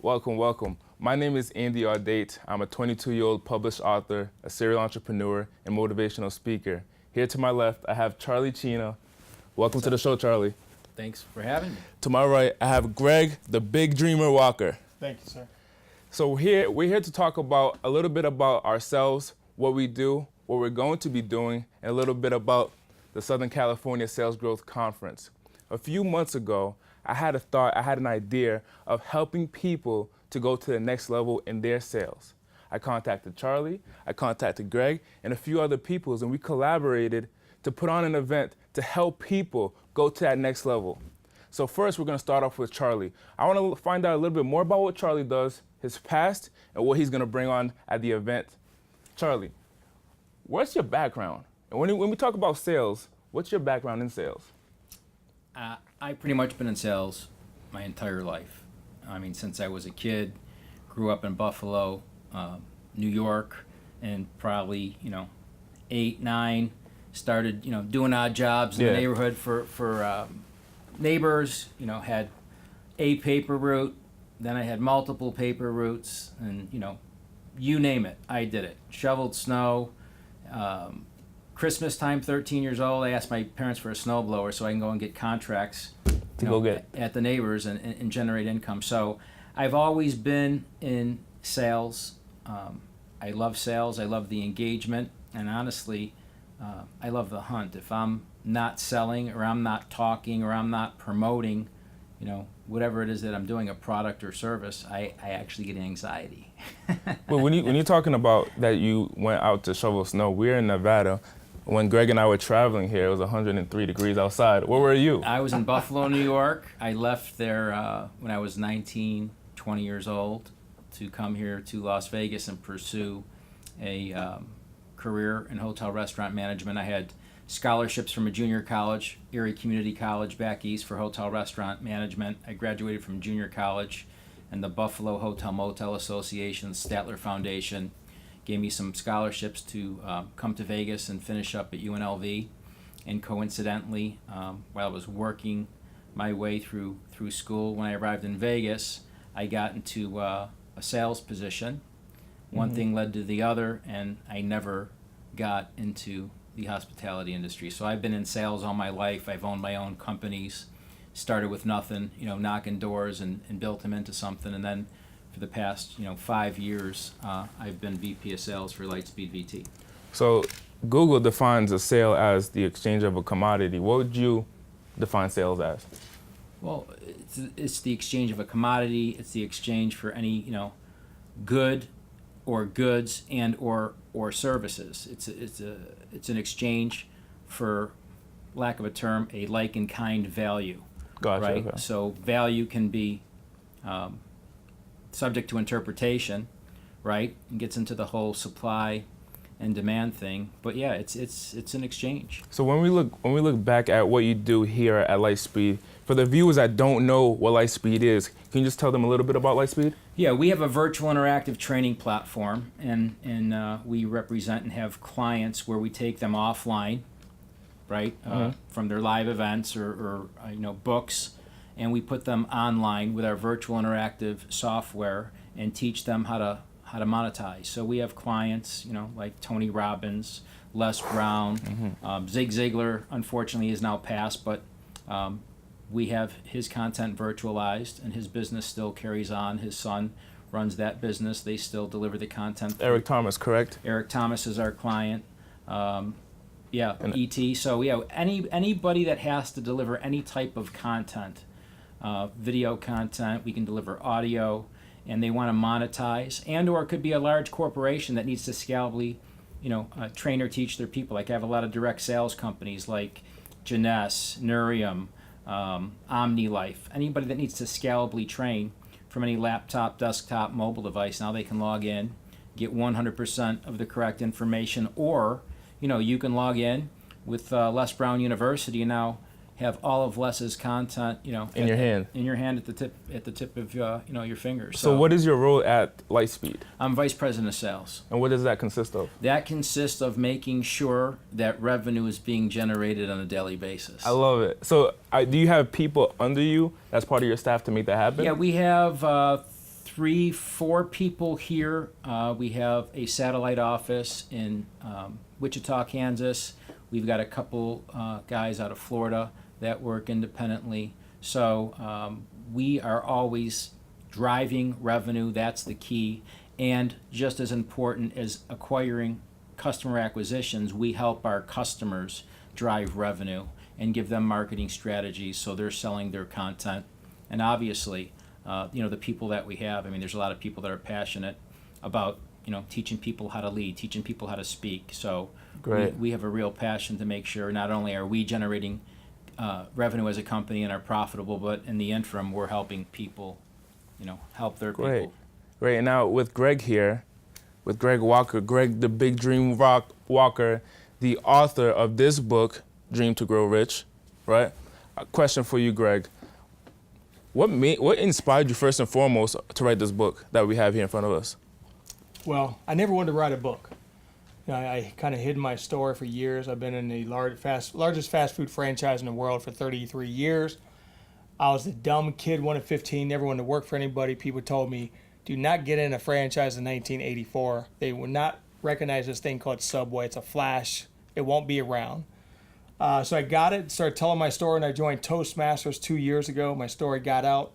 Welcome, welcome. My name is Andy Audate. I'm a 22-year-old published author, a serial entrepreneur, and motivational speaker. Here to my left, I have Charlie Cina. Welcome to the show, Charlie. Thanks for having me. To my right, I have Greg, the Big Dreamer Walker. Thank you, sir. So we're here to talk about a little bit about ourselves, what we do, what we're going to be doing, and a little bit about the Southern California Sales Growth Conference. A few months ago, I had an idea of helping people to go to the next level in their sales. I contacted Charlie, I contacted Greg, and a few other people, and we collaborated to put on an event to help people go to that next level. So first, we're gonna start off with Charlie. I wanna find out a little bit more about what Charlie does, his past, and what he's gonna bring on at the event. Charlie, what's your background? And when we talk about sales, what's your background in sales? I've pretty much been in sales my entire life. I mean, since I was a kid, grew up in Buffalo, New York, and probably, 8, 9, started, doing odd jobs in the neighborhood for neighbors, had a paper route, then I had multiple paper routes, and, you name it, I did it. Shoveled snow. Christmas time, 13 years old, I asked my parents for a snowblower so I can go and get contracts at the neighbors and generate income. So I've always been in sales. I love sales. I love the engagement. And honestly, I love the hunt. If I'm not selling or I'm not talking or I'm not promoting, whatever it is that I'm doing, a product or service, I actually get anxiety. Well, when you're talking about that you went out to shovel snow, we're in Nevada. When Greg and I were traveling here, it was 103 degrees outside. Where were you? I was in Buffalo, New York. I left there when I was 19, 20 years old to come here to Las Vegas and pursue a career in hotel restaurant management. I had scholarships from a junior college, Erie Community College back east, for hotel restaurant management. I graduated from junior college, and the Buffalo Hotel Motel Association, Statler Foundation, gave me some scholarships to come to Vegas and finish up at UNLV. And coincidentally, while I was working my way through school, when I arrived in Vegas, I got into a sales position. One thing led to the other, and I never got into the hospitality industry. So I've been in sales all my life. I've owned my own companies, started with nothing, knocking doors and built them into something. And then for the past, 5 years, I've been VP of sales for LightSpeedVT. So Google defines a sale as the exchange of a commodity. What would you define sales as? Well, it's the exchange of a commodity. It's the exchange for any, good or goods and or services. It's an exchange, for lack of a term, a like and kind value. Gotcha. Right. Okay. So value can be subject to interpretation, right? It gets into the whole supply and demand thing. But yeah, it's an exchange. So when we look back at what you do here at Lightspeed, for the viewers that don't know what Lightspeed is, can you just tell them a little bit about Lightspeed? Yeah, we have a virtual interactive training platform, and we represent and have clients where we take them offline, right, from their live events or books, and we put them online with our virtual interactive software and teach them how to monetize. So we have clients, like Tony Robbins, Les Brown, Zig Ziglar. Unfortunately, is now passed, but we have his content virtualized, and his business still carries on. His son runs that business. They still deliver the content. Eric Thomas, correct? Eric Thomas is our client. ET. So anybody that has to deliver any type of content, video content, we can deliver audio, and they want to monetize, and or it could be a large corporation that needs to scalably, train or teach their people. Like I have a lot of direct sales companies like Janess, Nurium, OmniLife. Anybody that needs to scalably train from any laptop, desktop, mobile device, now they can log in, get 100% of the correct information, or you can log in with Les Brown University and now have all of Les's content, in your hand at the tip of your fingers. So what is your role at Lightspeed? I'm vice president of sales. And what does that consist of? That consists of making sure that revenue is being generated on a daily basis. I love it. So do you have people under you as part of your staff to make that happen? Yeah, we have 4 people here. We have a satellite office in Wichita, Kansas. We've got a couple guys out of Florida that work independently. So we are always driving revenue. That's the key. And just as important as acquiring customer acquisitions, we help our customers drive revenue and give them marketing strategies so they're selling their content. And obviously, the people that we have, I mean, there's a lot of people that are passionate about, teaching people how to lead, teaching people how to speak. So we have a real passion to make sure not only are we generating revenue as a company and are profitable, but in the interim, we're helping people, help their people. Great. And now with Greg here, with Greg Walker, Greg the Big Dream Walker, the author of this book, Dream to Grow Rich, right? A question for you, Greg. What inspired you first and foremost to write this book that we have here in front of us? Well, I never wanted to write a book. I kind of hid my story for years. I've been in the largest fast food franchise in the world for 33 years. I was the dumb kid, one of 15, never wanted to work for anybody. People told me, do not get in a franchise in 1984. They would not recognize this thing called Subway. It's a flash. It won't be around. So I got it, started telling my story, and I joined Toastmasters 2 years ago. My story got out.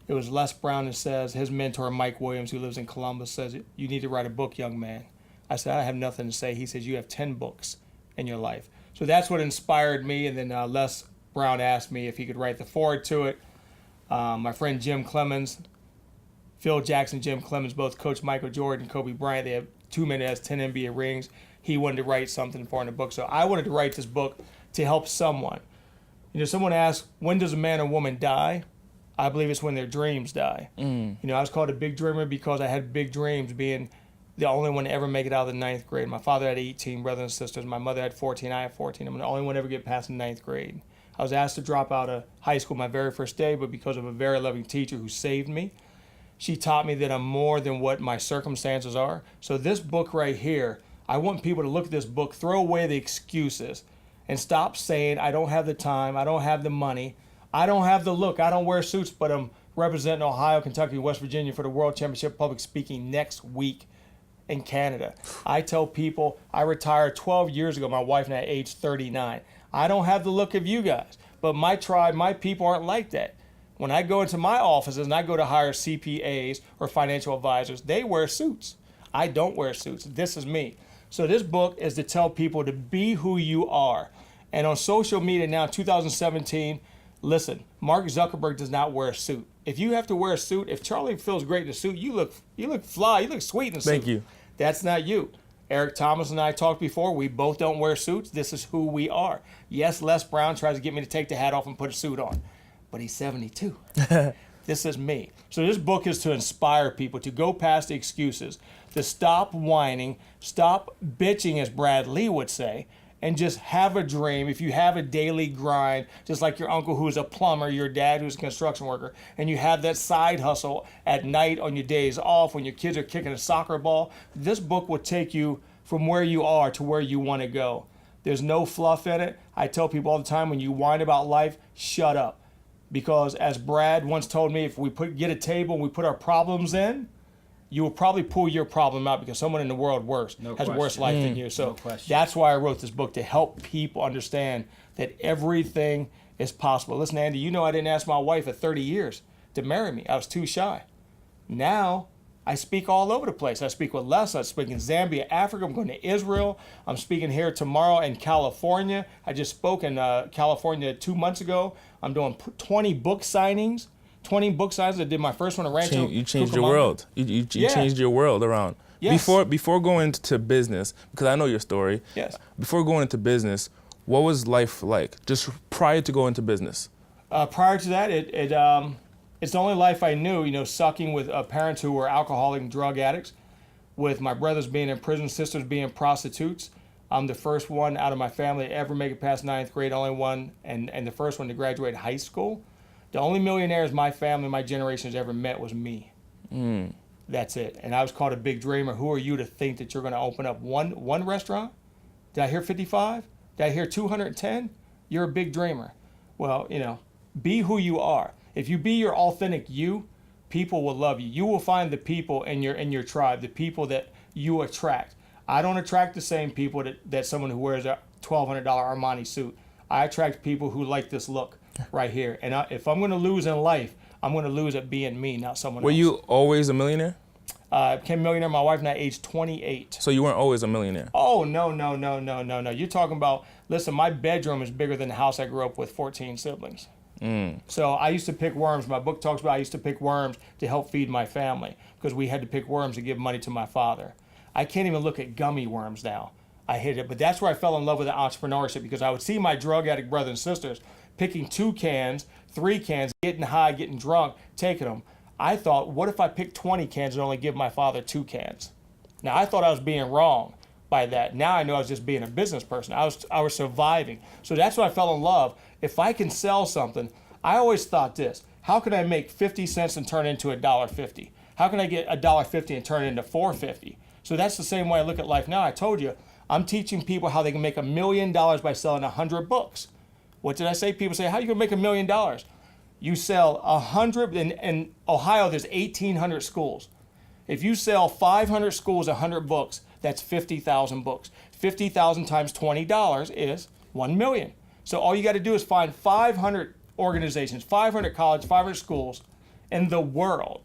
It was Les Brown that says, his mentor, Mike Williams, who lives in Columbus, says, you need to write a book, young man. I said, I have nothing to say. He says, you have 10 books in your life. So that's what inspired me. And then Les Brown asked me if he could write the foreword to it. My friend Jim Clemens, Phil Jackson, Jim Clemens, both coach Michael Jordan and Kobe Bryant. They have 2 men that has 10 NBA rings. He wanted to write something for in the book. So I wanted to write this book to help someone. Someone asked, when does a man or woman die? I believe it's when their dreams die. I was called a big dreamer because I had big dreams, being the only one to ever make it out of the 9th grade. My father had 18 brothers and sisters. My mother had 14. I had 14. I'm the only one to ever get past the 9th grade. I was asked to drop out of high school my very first day, but because of a very loving teacher who saved me, she taught me that I'm more than what my circumstances are. So this book right here, I want people to look at this book, throw away the excuses, and stop saying, I don't have the time, I don't have the money, I don't have the look, I don't wear suits, but I'm representing Ohio, Kentucky, West Virginia for the World Championship of Public Speaking next week in Canada. I tell people I retired 12 years ago, my wife and I, age 39. I don't have the look of you guys, but my tribe, my people aren't like that. When I go into my offices and I go to hire CPAs or financial advisors, they wear suits. I don't wear suits. This is me. So this book is to tell people to be who you are. And on social media now, 2017, listen, Mark Zuckerberg does not wear a suit. If you have to wear a suit, if Charlie feels great in a suit, you look fly, you look sweet in a suit. Thank you. That's not you. Eric Thomas and I talked before. We both don't wear suits. This is who we are. Yes, Les Brown tries to get me to take the hat off and put a suit on, but he's 72. This is me. So this book is to inspire people to go past the excuses, to stop whining, stop bitching, as Brad Lee would say, and just have a dream. If you have a daily grind, just like your uncle who's a plumber, your dad who's a construction worker, and you have that side hustle at night on your days off when your kids are kicking a soccer ball, this book will take you from where you are to where you want to go. There's no fluff in it. I tell people all the time, when you whine about life, shut up. Because as Brad once told me, if we get a table and we put our problems in, you will probably pull your problem out because someone in the world has a worse life than you. So that's why I wrote this book, to help people understand that everything is possible. Listen, Andy, I didn't ask my wife at 30 years to marry me. I was too shy. Now I speak all over the place. I speak with Les. I speak in Zambia, Africa. I'm going to Israel. I'm speaking here tomorrow in California. I just spoke in California 2 months ago. I'm doing 20 book signings. 20 book signings. I did my first one in Rancho. You changed your world. You changed your world around. Yes. Before going into business, because I know your story. Yes. Before going into business, what was life like just prior to going into business? Prior to that, it's the only life I knew, sucking with parents who were alcoholic and drug addicts, with my brothers being in prison, sisters being prostitutes. I'm the first one out of my family to ever make it past 9th grade, only one, and the first one to graduate high school. The only millionaires my family, my generation has ever met was me. That's it. And I was called a big dreamer. Who are you to think that you're going to open up one restaurant? Did I hear 55? Did I hear 210? You're a big dreamer. Well, be who you are. If you be your authentic you, people will love you. You will find the people in your tribe, the people that you attract. I don't attract the same people that someone who wears a $1,200 Armani suit. I attract people who like this look right here. And if I'm going to lose in life, I'm going to lose at being me, not someone else. Were you always a millionaire? I became a millionaire. My wife and I aged 28. So you weren't always a millionaire? Oh, no. You're talking about, listen, my bedroom is bigger than the house I grew up with, 14 siblings. So I used to pick worms. My book talks about I used to pick worms to help feed my family because we had to pick worms to give money to my father. I can't even look at gummy worms now. I hate it. But that's where I fell in love with the entrepreneurship, because I would see my drug addict brothers and sisters picking 2 cans, 3 cans, getting high, getting drunk, taking them. I thought, what if I picked 20 cans and only give my father 2 cans? Now, I thought I was being wrong by that. Now I know I was just being a business person. I was surviving. So that's why I fell in love. If I can sell something, I always thought this: how can I make 50 cents and turn it into $1.50? How can I get $1.50 and turn it into $4.50? So that's the same way I look at life now. I told you, I'm teaching people how they can make $1 million by selling 100 books. What did I say? People say, how are you going to make $1 million? You sell 100, in Ohio there's 1,800 schools. If you sell 500 schools 100 books, that's 50,000 books. 50,000 times $20 is 1 million. So all you got to do is find 500 organizations, 500 colleges, 500 schools in the world.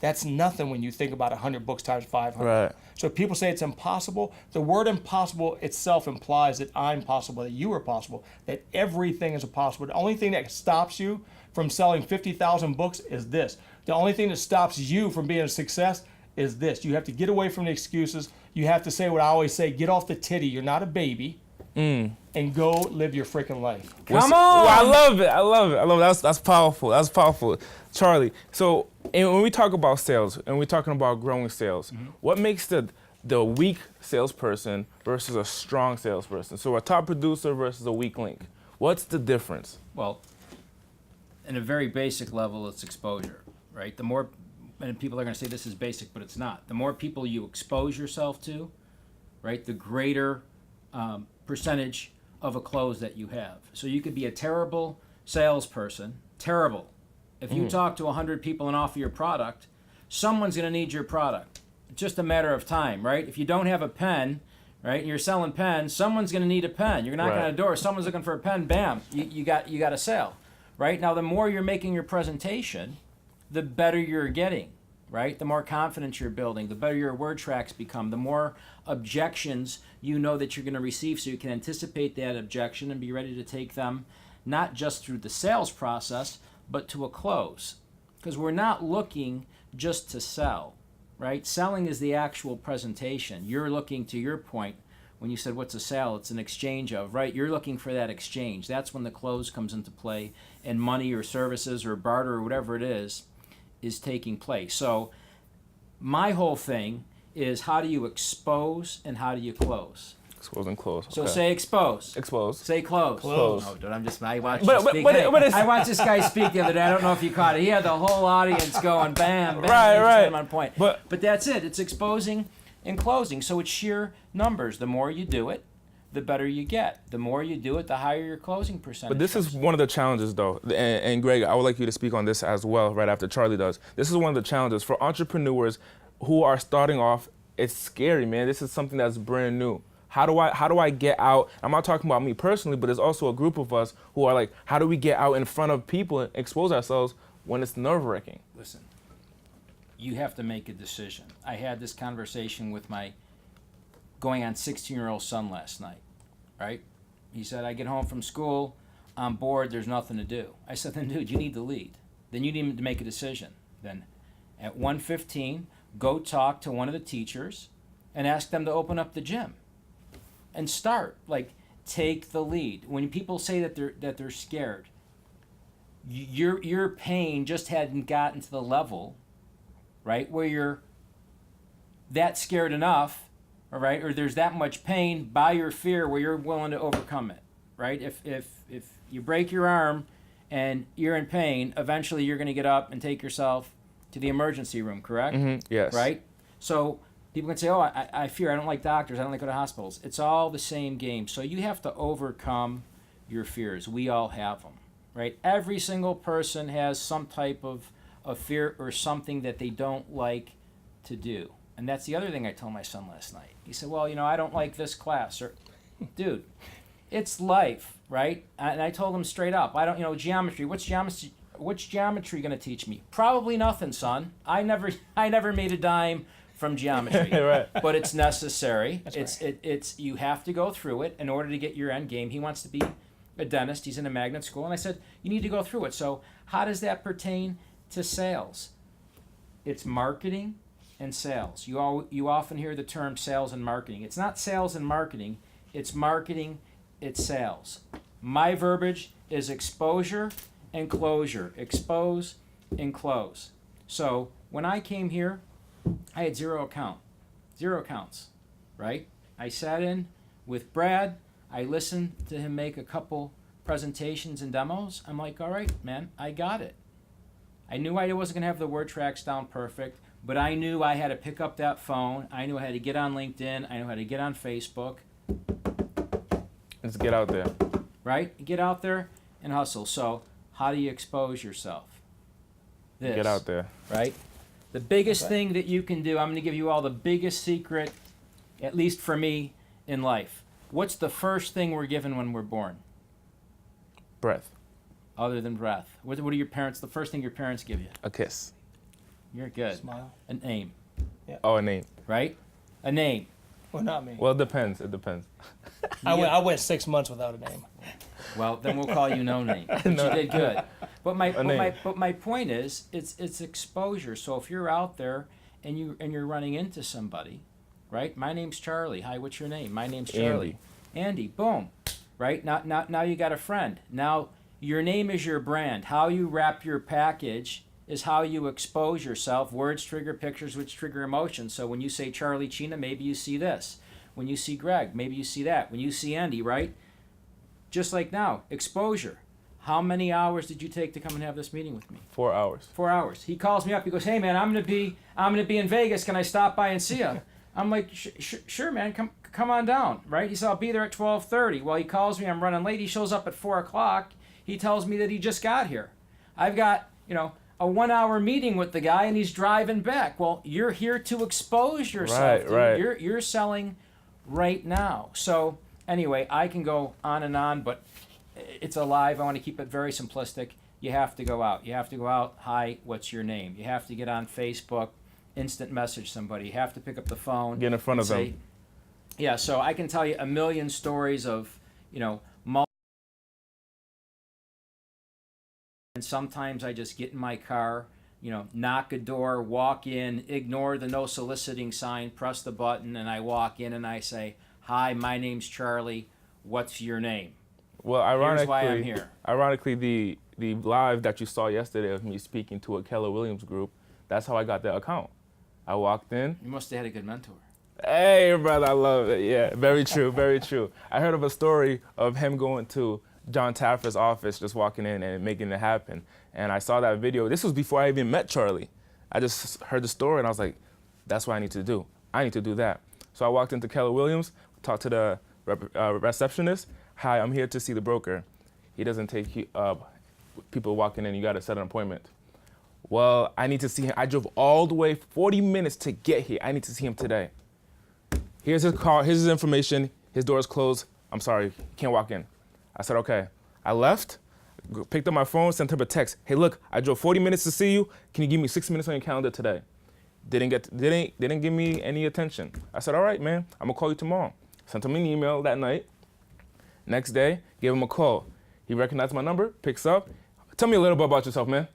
That's nothing when you think about 100 books times 500. Right. So people say it's impossible. The word impossible itself implies that I'm possible, that you are possible, that everything is possible. The only thing that stops you from selling 50,000 books is this. The only thing that stops you from being a success is this. You have to get away from the excuses. You have to say what I always say: get off the titty. You're not a baby. And go live your freaking life. Come on! Well, I love it. That's powerful. Charlie, so when we talk about sales and we're talking about growing sales, what makes the weak salesperson versus a strong salesperson? So a top producer versus a weak link. What's the difference? Well, in a very basic level, it's exposure, right? The more, and people are going to say this is basic, but it's not. The more people you expose yourself to, right, the greater percentage of a close that you have. So you could be a terrible salesperson, terrible. If you talk to 100 people and offer your product, someone's going to need your product. It's just a matter of time, right? If you don't have a pen, right, and you're selling pens, someone's going to need a pen. You're knocking on a door, someone's looking for a pen, bam, you got a sale, right? Now, the more you're making your presentation, the better you're getting, right? The more confidence you're building, the better your word tracks become, the more objections you know that you're going to receive, so you can anticipate that objection and be ready to take them not just through the sales process, but to a close. Because we're not looking just to sell, right? Selling is the actual presentation. You're looking, to your point, when you said what's a sale, it's an exchange of, right? You're looking for that exchange. That's when the close comes into play, and money or services or barter or whatever it is taking place. So my whole thing is, how do you expose and how do you close? Expose and close. So okay. say expose. Expose. Say close. Close. Oh, dude, I watched But- you but- speak. but- Hey, but it's- I watched this guy speak the other day. I don't know if you caught it. He had the whole audience going bam, bam. Right. I'm on point. But that's it. It's exposing and closing. So it's sheer numbers. The more you do it, the better you get. The more you do it, the higher your closing percentage. But this is one of the challenges, though, and Greg, I would like you to speak on this as well, right after Charlie does. This is one of the challenges for entrepreneurs who are starting off. It's scary, man. This is something that's brand new. How do I get out? I'm not talking about me personally, but there's also a group of us who are like, how do we get out in front of people and expose ourselves when it's nerve-wracking? Listen, you have to make a decision. I had this conversation with my going on 16-year-old son last night, right? He said, I get home from school, I'm bored, there's nothing to do. I said, then dude, you need to lead. Then you need to make a decision. Then at 1:15, go talk to one of the teachers and ask them to open up the gym and start. Like, take the lead. When people say that they're scared, your pain just hadn't gotten to the level, right, where you're that scared enough, all right, or there's that much pain by your fear where you're willing to overcome it, right? If you break your arm and you're in pain, eventually you're going to get up and take yourself to the emergency room, correct? Yes. Right? So people can say, oh, I fear, I don't like doctors, I don't like to go to hospitals. It's all the same game. So you have to overcome your fears. We all have them, right? Every single person has some type of of fear or something that they don't like to do. And that's the other thing I told my son last night. He said, well, I don't like this class. Or, dude, it's life, right? And I told him straight up, I don't, geometry. What's geometry going to teach me? Probably nothing, son. I never made a dime from geometry. Right. But it's necessary. That's It's you have to go through it in order to get your end game. He wants to be a dentist. He's in a magnet school, and I said, you need to go through it. So how does that pertain to sales? It's marketing and sales. You often hear the term sales and marketing. It's not sales and marketing. It's marketing. It's sales. My verbiage is exposure and closure. Expose and close. So when I came here, I had zero accounts, right? I sat in with Brad. I listened to him make a couple presentations and demos. I'm like, all right, man, I got it. I knew I wasn't going to have the word tracks down perfect, but I knew I had to pick up that phone. I knew I had to get on LinkedIn. I knew how to get on Facebook. Let's get out there. Right? Get out there and hustle. So how do you expose yourself? This. Get out there. Right? The biggest thing that you can do, I'm going to give you all the biggest secret, at least for me, in life. What's the first thing we're given when we're born? Breath. Other than breath. What are your parents, the first thing your parents give you? A kiss. You're good. Smile. A name. Oh, a name. Right? A name. Well, not me. Well, it depends. It depends. I went 6 months without a name. Well, then we'll call you No Name. But No. you did good. But name. my point is, it's exposure. So if you're out there and you're running into somebody, right? My name's Charlie. Hi, what's your name? My name's Charlie. Andy. Boom. Right? Now you got a friend. Now your name is your brand. How you wrap your package is how you expose yourself. Words trigger pictures, which trigger emotions. So when you say Charlie Cina, maybe you see this. When you see Greg, maybe you see that. When you see Andy, right? Just like now, exposure. How many hours did you take to come and have this meeting with me? 4 hours. 4 hours. He calls me up. He goes, "Hey man, I'm gonna be in Vegas. Can I stop by and see you?" I'm like, "Sure, man. Come on down." Right? He said, "I'll be there at 12:30." Well, he calls me. I'm running late. He shows up at 4 o'clock. He tells me that he just got here. I've got a 1 hour meeting with the guy, and he's driving back. Well, you're here to expose yourself. Right, dude. right. You're selling right now. So anyway, I can go on and on, but it's alive. I want to keep it very simplistic. You have to go out. You have to go out. Hi, what's your name? You have to get on Facebook, instant message somebody. You have to pick up the phone. Get in front of them. Yeah, so I can tell you a million stories of, and sometimes I just get in my car, knock a door, walk in, ignore the no soliciting sign, press the button, and I walk in and I say, "Hi, my name's Charlie. What's your name?" Well, Here's why I'm here. Ironically, the live that you saw yesterday of me speaking to a Keller Williams group, that's how I got the account. I walked in. You must have had a good mentor. Hey, brother, I love it. Yeah, very true, very true. I heard of a story of him going to John Taffer's office, just walking in and making it happen. And I saw that video. This was before I even met Charlie. I just heard the story and I was like, that's what I need to do. I need to do that. So I walked into Keller Williams, talked to the receptionist. "Hi, I'm here to see the broker." He doesn't take people walking in. You got to set an appointment. Well, I need to see him. I drove all the way 40 minutes to get here. I need to see him today. Here's his car. Here's his information. His door is closed. I'm sorry, can't walk in. I said, okay. I left, picked up my phone, sent him a text. "Hey, look, I drove 40 minutes to see you. Can you give me 6 minutes on your calendar today?" Didn't give me any attention. I said, "All right, man, I'm gonna call you tomorrow." Sent him an email that night. Next day, gave him a call. He recognized my number, picks up. "Tell me a little bit about yourself, man."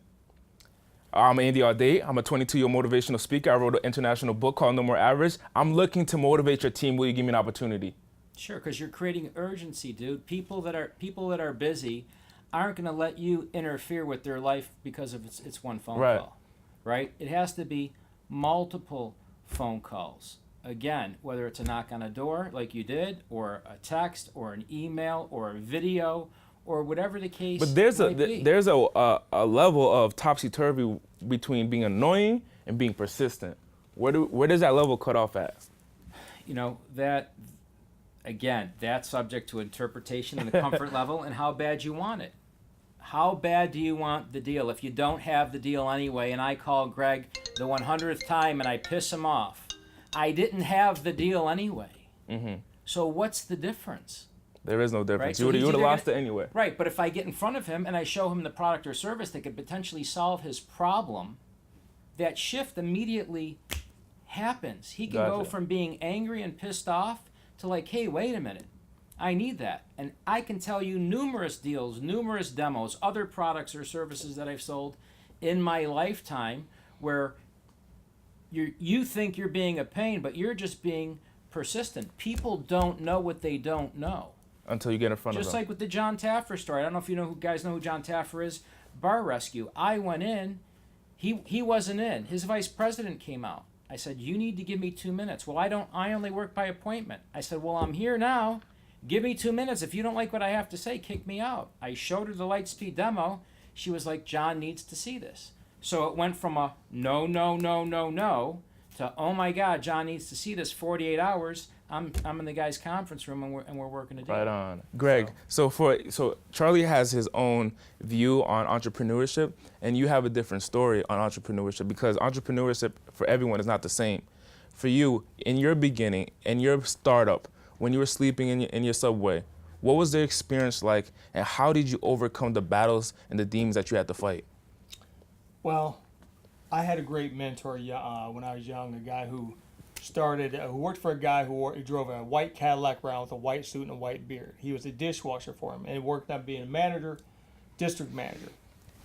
"I'm Andy Audate. I'm a 22-year motivational speaker. I wrote an international book called No More Average. I'm looking to motivate your team. Will you give me an opportunity?" Sure, because you're creating urgency, dude. People that are busy aren't going to let you interfere with their life because of it's one phone call, right? It has to be multiple phone calls. Again, whether it's a knock on a door like you did, or a text, or an email, or a video, or whatever the case. But there's might be. there's a level of topsy-turvy between being annoying and being persistent. Where does that level cut off at? Again, that's subject to interpretation and the comfort level and how bad you want it. how bad do you want the deal? If you don't have the deal anyway, and I call Greg the 100th time and I piss him off, I didn't have the deal anyway. So what's the difference? There is no difference. Right? You So would he's have either lost gonna- it anyway. Right, but if I get in front of him and I show him the product or service that could potentially solve his problem, that shift immediately happens. He can go Gotcha. from being angry and pissed off to like, hey, wait a minute, I need that. And I can tell you numerous deals, numerous demos, other products or services that I've sold in my lifetime where you think you're being a pain, but you're just being persistent. People don't know what they don't know. Until you get in front of Just them. like with the John Taffer story. I don't know if you guys know who John Taffer is. Bar Rescue. I went in. He wasn't in. His vice president came out. I said, you need to give me 2 minutes. Well, I only work by appointment. I said, well, I'm here now. Give me 2 minutes. If you don't like what I have to say, kick me out. I showed her the Lightspeed demo. She was like, John needs to see this. So it went from a no, no, no, no, no to, oh my God, John needs to see this. 48 hours. I'm in the guy's conference room and we're working a deal. Right on. Greg, so Charlie has his own view on entrepreneurship, and you have a different story on entrepreneurship, because entrepreneurship for everyone is not the same. For you, in your beginning, in your startup, when you were sleeping in your subway, what was the experience like, and how did you overcome the battles and the demons that you had to fight? Well, I had a great mentor when I was young, a guy who worked for a guy who drove a white Cadillac around with a white suit and a white beard. He was a dishwasher for him and worked on being a manager, district manager.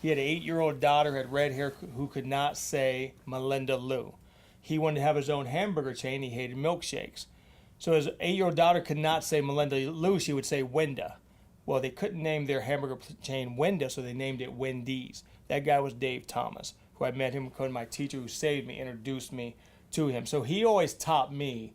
He had an 8-year-old daughter, had red hair, who could not say Melinda Lou. He wanted to have his own hamburger chain. He hated milkshakes. So his 8-year-old daughter could not say Melinda Lou. She would say Wenda. Well, they couldn't name their hamburger chain Wenda, so they named it Wendy's. That guy was Dave Thomas, who I met him because my teacher who saved me introduced me to him. So he always taught me.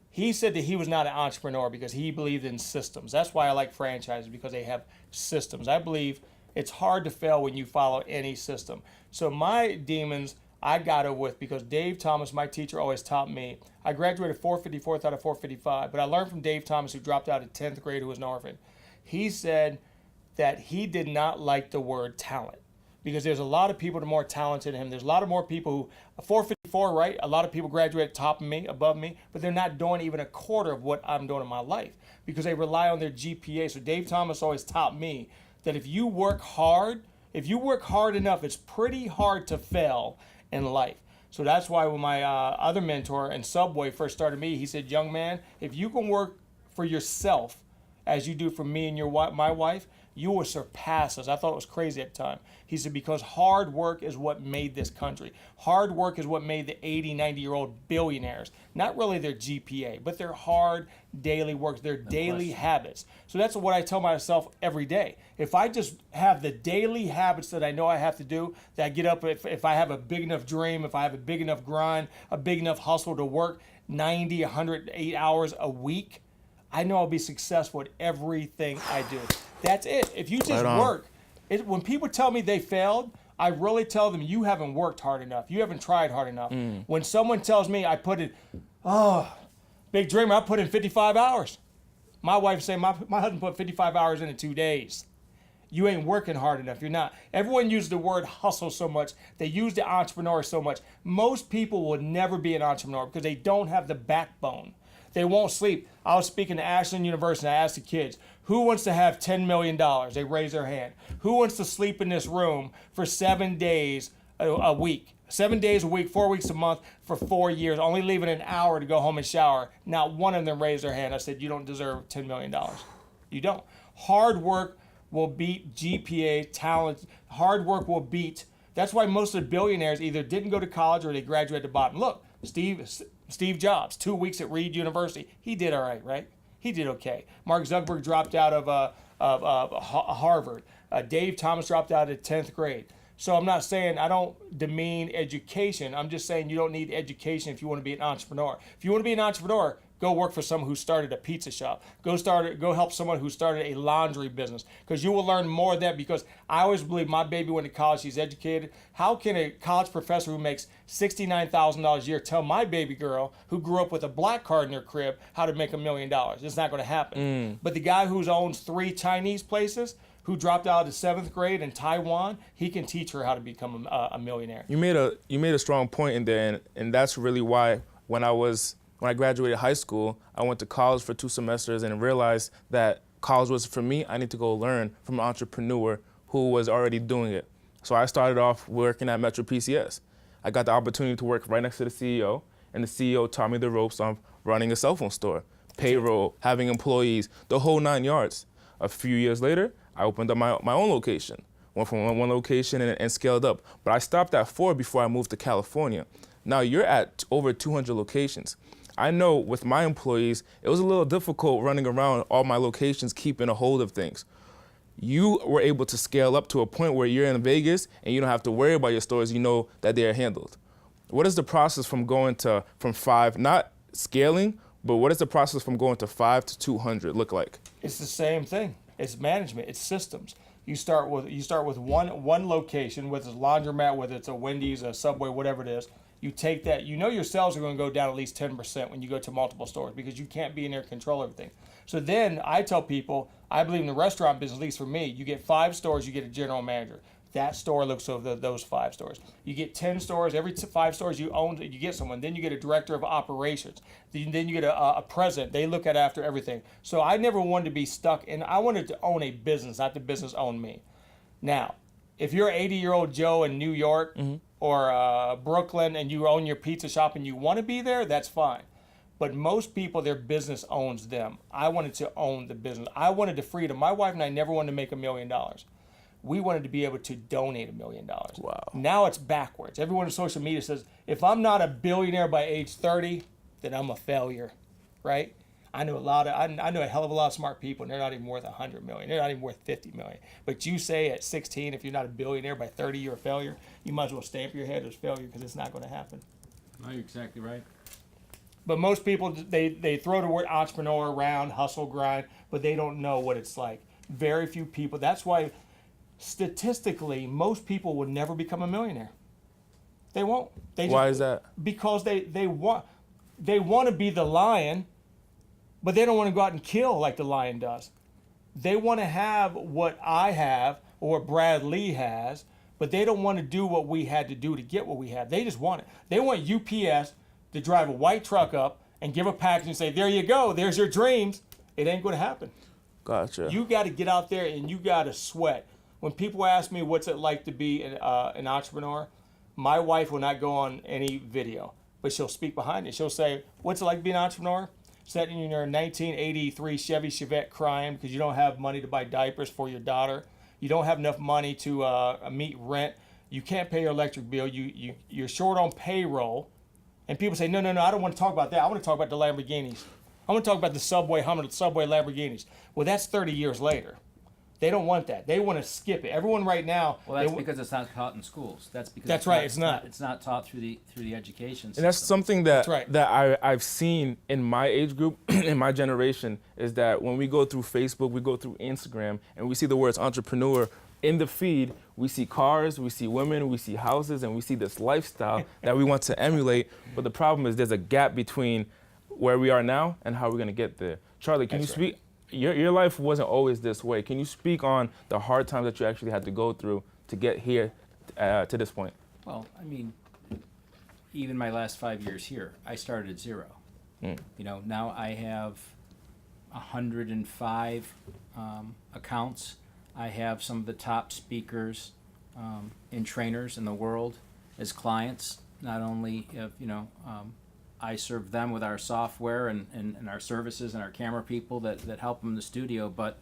He said that he was not an entrepreneur because he believed in systems. That's why I like franchises, because they have systems. I believe it's hard to fail when you follow any system. So my demons I got it with, because Dave Thomas, my teacher, always taught me. I graduated 454th out of 455, but I learned from Dave Thomas, who dropped out of 10th grade, who was an orphan. He said that he did not like the word talent, because there's a lot of people that are more talented than him. There's a lot of more people who, 454, right? A lot of people graduate top of me, above me, but they're not doing even a quarter of what I'm doing in my life because they rely on their GPA. So Dave Thomas always taught me that if you work hard enough, it's pretty hard to fail in life. So that's why when my other mentor in Subway first started me, he said, young man, if you can work for yourself as you do for me and my wife, you will surpass us. I thought it was crazy at the time. He said, because hard work is what made this country. Hard work is what made the 80, 90-year-old billionaires. Not really their GPA, but their hard daily work, their daily habits. So that's what I tell myself every day. If I just have the daily habits that I know I have to do, that I get up, if I have a big enough dream, if I have a big enough grind, a big enough hustle to work 90, 108 hours a week, I know I'll be successful at everything I do. That's it. If you just work, when people tell me they failed, I really tell them you haven't worked hard enough. You haven't tried hard enough. When someone tells me I put in, big dreamer, I put in 55 hours. My wife say my husband put 55 hours in 2 days. You ain't working hard enough. You're not. Everyone uses the word hustle so much. They use the entrepreneur so much. Most people will never be an entrepreneur because they don't have the backbone. They won't sleep. I was speaking to Ashland University, and I asked the kids, who wants to have $10 million? They raise their hand. Who wants to sleep in this room for 7 days a week? 7 days a week, 4 weeks a month for 4 years, only leaving an hour to go home and shower. Not one of them raised their hand. I said, you don't deserve $10 million. You don't. Hard work will beat GPA, talent. Hard work will beat. That's why most of the billionaires either didn't go to college or they graduated at the bottom. Look, Steve Jobs, 2 weeks at Reed University. He did all right? He did okay. Mark Zuckerberg dropped out of Harvard. Dave Thomas dropped out at 10th grade. So I'm not saying I don't demean education. I'm just saying you don't need education if you want to be an entrepreneur. If you want to be an entrepreneur, go work for someone who started a pizza shop. Go help someone who started a laundry business, because you will learn more of that. Because I always believe my baby went to college, she's educated. How can a college professor who makes $69,000 a year tell my baby girl who grew up with a black card in their crib how to make $1 million? It's not going to happen. But the guy who owns 3 Chinese places, who dropped out of the 7th grade in Taiwan, he can teach her how to become a millionaire. You made a strong point in there, and that's really why when I graduated high school, I went to college for 2 semesters and realized that college was for me. I need to go learn from an entrepreneur who was already doing it. So I started off working at Metro PCS. I got the opportunity to work right next to the CEO, and the CEO taught me the ropes on running a cell phone store, payroll, having employees, the whole 9 yards. A few years later, I opened up my own location. Went from one location and scaled up. But I stopped at 4 before I moved to California. Now you're at over 200 locations. I know with my employees, it was a little difficult running around all my locations, keeping a hold of things. You were able to scale up to a point where you're in Vegas and you don't have to worry about your stores. You know that they are handled. What is the process from 5, not scaling, but what is the process from going to 5 to 200 look like? It's the same thing. It's management. It's systems. You start with one location, whether it's a laundromat, whether it's a Wendy's, a Subway, whatever it is. You take that. You know your sales are going to go down at least 10% when you go to multiple stores because you can't be in there and control everything. So then I tell people, I believe in the restaurant business, at least for me, you get 5 stores, you get a general manager. That store looks over those 5 stores. You get 10 stores, every 5 stores you own, you get someone. Then you get a director of operations. Then you get a president. They look at after everything. So I never wanted to be stuck in, I wanted to own a business, not the business own me. Now, if you're 80-year-old Joe in New York or Brooklyn and you own your pizza shop and you want to be there, that's fine. But most people, their business owns them. I wanted to own the business. I wanted the freedom. My wife and I never wanted to make $1 million. We wanted to be able to donate $1 million. Wow. Now it's backwards. Everyone on social media says, if I'm not a billionaire by age 30, then I'm a failure, right? I know a hell of a lot of smart people, and they're not even worth 100 million. They're not even worth 50 million. But you say at 16, if you're not a billionaire by 30, you're a failure. You might as well stamp your head as failure because it's not going to happen. No, you're exactly right. But most people, they throw the word entrepreneur around, hustle, grind, but they don't know what it's like. Very few people. That's why statistically, most people will never become a millionaire. They won't. Why is that? Because they want to be the lion, but they don't want to go out and kill like the lion does. They want to have what I have or what Brad Lee has, but they don't want to do what we had to do to get what we have. They just want it. They want UPS to drive a white truck up and give a package and say, there you go, there's your dreams. It ain't going to happen. Gotcha. You got to get out there and you got to sweat. When people ask me what's it like to be an entrepreneur, my wife will not go on any video, but she'll speak behind it. She'll say, what's it like to be an entrepreneur? Sitting in your 1983 Chevy Chevette crying because you don't have money to buy diapers for your daughter. You don't have enough money to meet rent. You can't pay your electric bill. You're short on payroll. And people say, no, I don't want to talk about that. I want to talk about the Lamborghinis. I want to talk about the Subway Lamborghinis. Well, that's 30 years later. They don't want that. They want to skip it. Everyone right now. Well, that's because it's not taught in schools. That's because it's not. It's not taught through the education system. And that's something that right. I've seen in my age group, in my generation, is that when we go through Facebook, we go through Instagram, and we see the words entrepreneur in the feed, we see cars, we see women, we see houses, and we see this lifestyle that we want to emulate. But the problem is there's a gap between where we are now and how we're going to get there. Charlie, can you speak? Your life wasn't always this way. Can you speak on the hard times that you actually had to go through to get here to this point? Well, I mean, even my last 5 years here, I started at 0. You know, now I have 105 accounts. I have some of the top speakers and trainers in the world as clients. Not only, I serve them with our software and our services and our camera people that help them in the studio, but,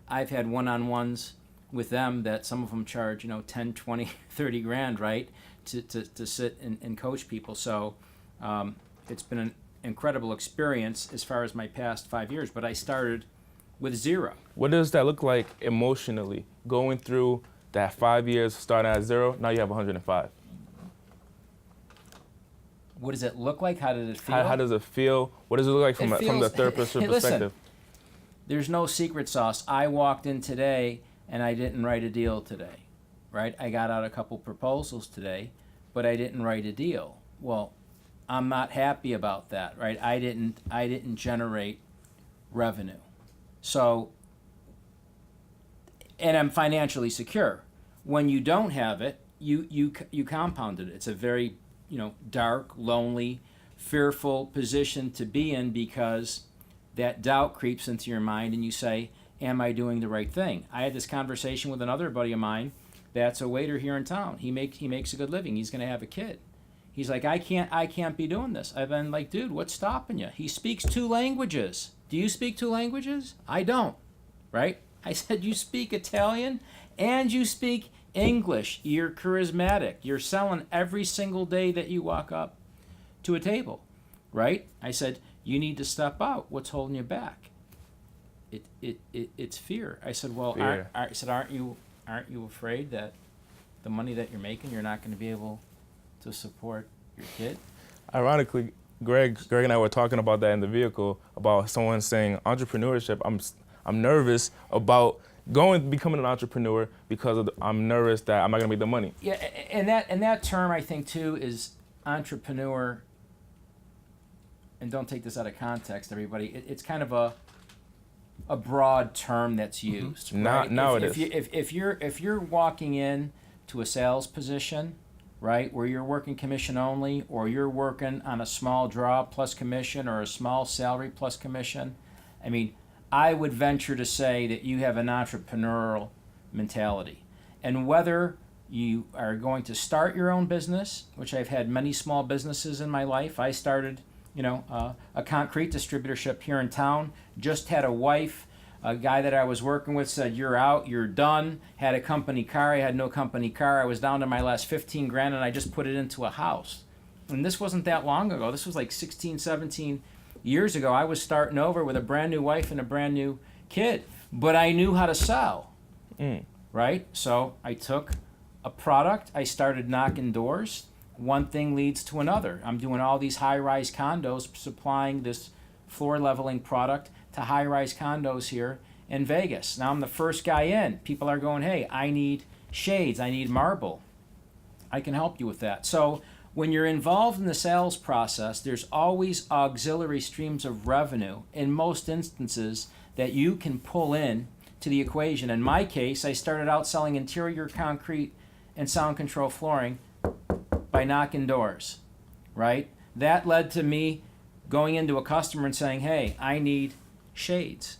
I've had one-on-ones with them that some of them charge, 10, 20, 30 grand, right, to sit and coach people. So it's been an incredible experience as far as my past 5 years, but I started with 0. What does that look like emotionally, going through that 5 years, starting at 0, now you have 105? What does it look like? How did it feel? How does it feel? What does it look like from the third person perspective? There's no secret sauce. I walked in today and I didn't write a deal today, right? I got out a couple proposals today, but I didn't write a deal. Well, I'm not happy about that, right? I didn't generate revenue. So and I'm financially secure. When you don't have it, you compound it. It's a very, dark, lonely, fearful position to be in, because that doubt creeps into your mind and you say, am I doing the right thing? I had this conversation with another buddy of mine that's a waiter here in town. He makes a good living. He's going to have a kid. He's like, I can't be doing this. I've been like, dude, what's stopping you? He speaks 2 languages. Do you speak 2 languages? I don't, right? I said, you speak Italian and you speak English. You're charismatic. You're selling every single day that you walk up to a table, right? I said, you need to step out. What's holding you back? It's fear. I said, well, aren't you afraid that the money that you're making, you're not going to be able to support your kid? Ironically, Greg and I were talking about that in the vehicle, about someone saying entrepreneurship. I'm nervous about becoming an entrepreneur because I'm nervous that I'm not going to make the money. Yeah, and that term, I think too, is entrepreneur. And don't take this out of context, everybody. It's kind of a broad term that's used. Right? Now it is. If you're walking in to a sales position, right, where you're working commission only, or you're working on a small draw plus commission or a small salary plus commission, I mean, I would venture to say that you have an entrepreneurial mentality. And whether you are going to start your own business, which I've had many small businesses in my life. I started, a concrete distributorship here in town. Just had a wife. A guy that I was working with said, you're out, you're done. Had a company car. I had no company car. I was down to my last 15 grand, and I just put it into a house. And this wasn't that long ago. This was like 16, 17 years ago. I was starting over with a brand new wife and a brand new kid. But I knew how to sell, right? So I took a product. I started knocking doors. One thing leads to another. I'm doing all these high-rise condos, supplying this floor leveling product to high-rise condos here in Vegas. Now I'm the first guy in. People are going, hey, I need shades, I need marble. I can help you with that. So when you're involved in the sales process, there's always auxiliary streams of revenue in most instances that you can pull in to the equation. In my case, I started out selling interior concrete and sound control flooring by knocking doors, right? That led to me going into a customer and saying, hey, I need shades.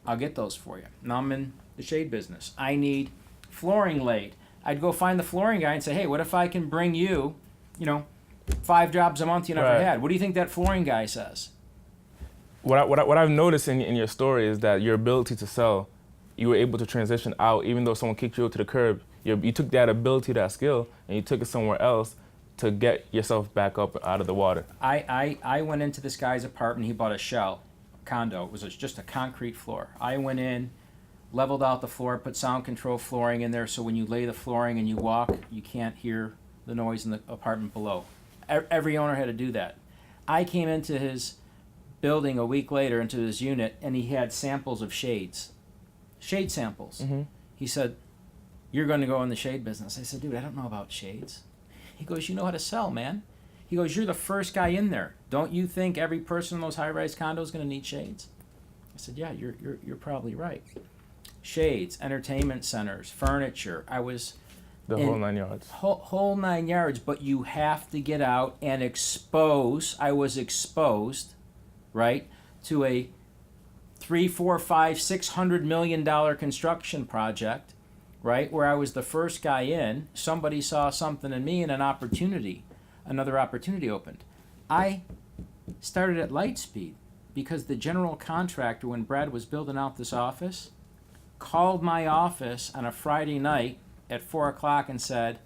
I'll get those for you. Now I'm in the shade business. I need flooring laid. I'd go find the flooring guy and say, hey, what if I can bring you, 5 jobs a month you never had? What do you think that flooring guy says? What I've noticed in your story is that your ability to sell, you were able to transition out, even though someone kicked you to the curb. You took that ability, that skill, and you took it somewhere else to get yourself back up out of the water. I went into this guy's apartment. He bought a shell condo. It was just a concrete floor. I went in, leveled out the floor, put sound control flooring in there, so when you lay the flooring and you walk, you can't hear the noise in the apartment below. Every owner had to do that. I came into his building a week later, into his unit, and he had samples of shades. Shade samples. Mm-hmm. He said, you're going to go in the shade business. I said, dude, I don't know about shades. He goes, you know how to sell, man. He goes, you're the first guy in there. Don't you think every person in those high-rise condos is going to need shades? I said, yeah, you're probably right. Shades, entertainment centers, furniture. I was whole 9 yards. Whole 9 yards, but you have to get out and expose. I was exposed, right, to a $300, $400, $500, $600 million construction project, right, where I was the first guy in. Somebody saw something in me and another opportunity opened. I started at LightSpeed because the general contractor, when Brad was building out this office, called my office on a Friday night at 4 o'clock and said,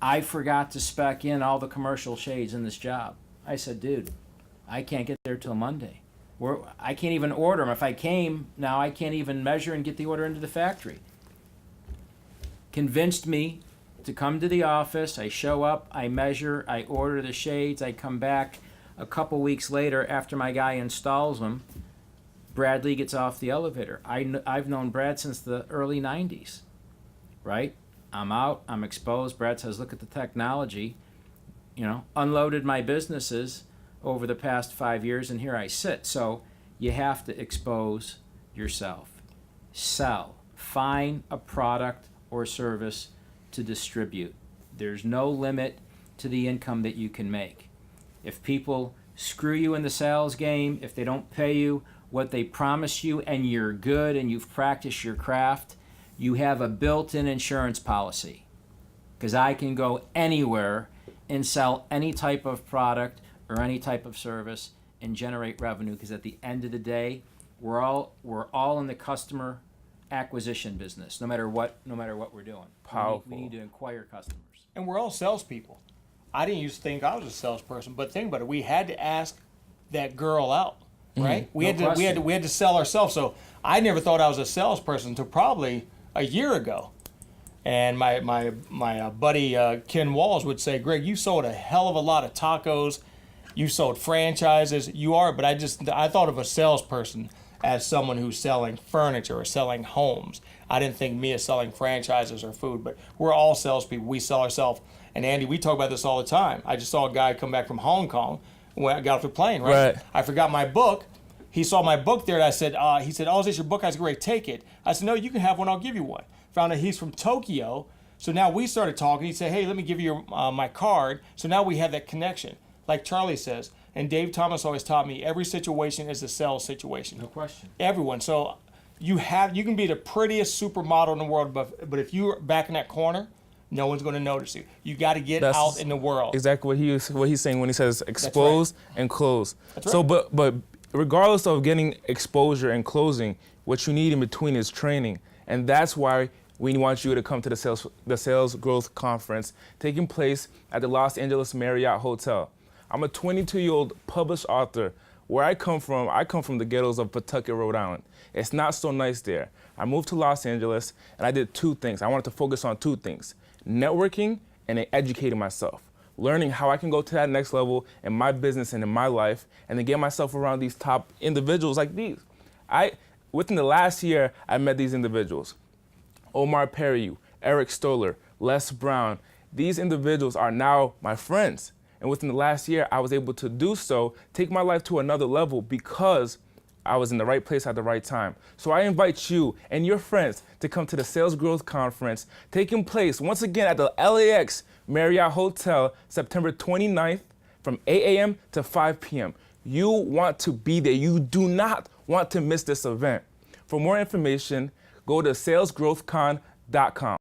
I forgot to spec in all the commercial shades in this job. I said, dude, I can't get there till Monday. I can't even order them. If I came now, I can't even measure and get the order into the factory. Convinced me to come to the office. I show up, I measure, I order the shades, I come back a couple weeks later after my guy installs them. Bradley gets off the elevator. I've known Brad since the early 90s, right? I'm out, I'm exposed. Brad says, look at the technology. Unloaded my businesses over the past 5 years, and here I sit. So you have to expose yourself. Sell. find a product or service to distribute. There's no limit to the income that you can make. If people screw you in the sales game, if they don't pay you what they promise you and you're good and you've practiced your craft, you have a built-in insurance policy. Because I can go anywhere and sell any type of product or any type of service and generate revenue, because at the end of the day, we're all in the customer acquisition business, no matter what we're doing. Powerful. We need to acquire customers. And we're all salespeople. I didn't used to think I was a salesperson, but think about it. We had to ask that girl out, right? We had to sell ourselves. So I never thought I was a salesperson until probably a year ago. And my buddy Ken Walls would say, Greg, you sold a hell of a lot of tacos. You sold franchises. You are, but I thought of a salesperson as someone who's selling furniture or selling homes. I didn't think me as selling franchises or food, but we're all salespeople. We sell ourselves. And Andy, we talk about this all the time. I just saw a guy come back from Hong Kong when I got off the plane, right? I forgot my book. He saw my book there, and I said, he said, oh, is this your book? I said, great, take it. I said, no, you can have one. I'll give you one. Found out he's from Tokyo. So now we started talking. He said, hey, let me give you my card. So now we have that connection. Like Charlie says, and Dave Thomas always taught me, every situation is a sales situation. No question. Everyone. So you can be the prettiest supermodel in the world, but if you're back in that corner, no one's going to notice you. You got to get out in the world. Exactly what he's saying when he says expose and close. That's right. So, but regardless of getting exposure and closing, what you need in between is training, and that's why we want you to come to the Sales Growth Conference taking place at the Los Angeles Marriott Hotel. I'm a 22-year-old published author. Where I come from the ghettos of Pawtucket, Rhode Island. It's not so nice there. I moved to Los Angeles and I did two things. I wanted to focus on two things: networking and educating myself, learning how I can go to that next level in my business and in my life, and then get myself around these top individuals like these. Within the last year, I met these individuals: Omar Perry, Eric Stoller, Les Brown. These individuals are now my friends. And within the last year, I was able to do so, take my life to another level because I was in the right place at the right time. So I invite you and your friends to come to the Sales Growth Conference, taking place once again at the LAX Marriott Hotel, September 29th from 8 a.m. to 5 p.m. You want to be there. You do not want to miss this event. For more information, go to salesgrowthcon.com.